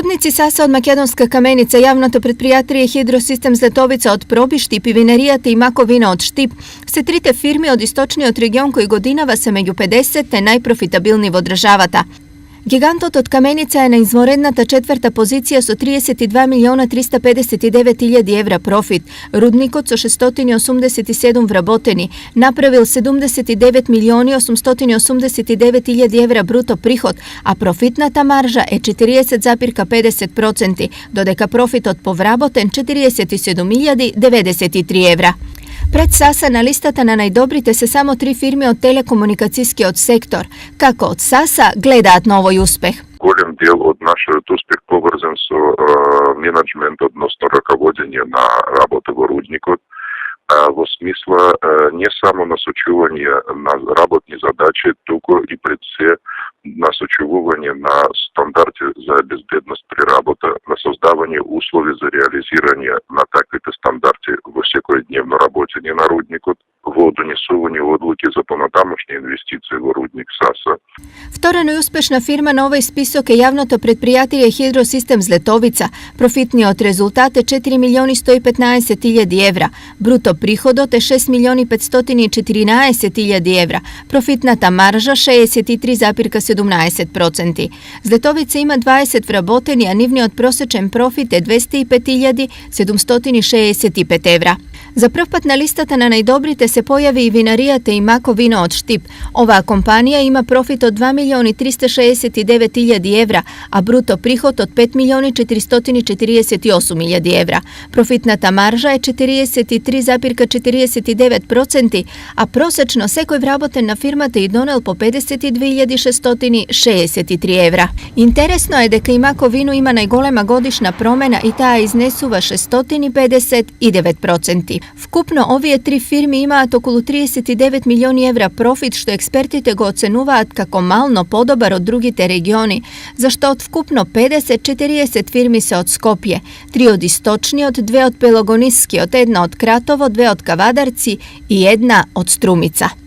Rudnici Sasa od Makedonska kamenica, javното предприятие Hidrosystem Zletovica od Probi, Štip i Vinerijat i Mako vino od Štip se trite firmi od istočniот регион кој годинава се меѓу 50 најпрофитабилни во државата. Гигантот од Каменица е на изворедната 4-та позиција со 32.359.000 евра профит. Рудникот со 687 вработени направил 79.889.000 евра бруто приход, а профитната маржа е 40,50%, додека профитот по вработен 47.093 евра. Пред Саса на листата на најдобрите се само 3 фирми од телекомуникацијскиот сектор. Како од Саса гледаат на овој успех? Голем дел од нашиот успех поврзан со менеджмент, односно раководење на работа во рудникот, во смисла не само насочување на работни задачи, туку и пред се насочување на стандарди за безбедност при работа, на создавање услови за реализирање на таквите стандарди во секојдневно работење на рудникот, во донесување одлуки за понатамошни инвестиции во рудник Саса. Втора најуспешна фирма на овој список е јавното предпријатие Hidrosystem Zletovica. Профитниот резултат е 4.115.000 евра. Бруто приходот е 6.514.000 евра. Профитната маржа 63,17%. Злетовица има 20 вработени, а нивниот просечен профит е 205.765 евра. За прв пат на листата на најдобрите се појави и Винаријата и Мако вино од Štip. Оваа компанија има профит од 2.369.000 евра, а бруто приход од 5.448.000 евра. Профитната маржа е 43,49%, а просечно секој вработен на фирмата и донел по 52.663 евра. Интересно е дека и Мако вино има најголема годишна промена и таа изнесува 659%. Вкупно овие 3 фирми имаат околу 39 милиони евра профит, што експертите го оценуваат како мално подобар од другите региони, зашто од вкупно 50-40 фирми се од Скопје, 3 од Источниот, 2 од Пелогонискиот, 1 од Кратово, 2 од Кавадарци и 1 од Струмица.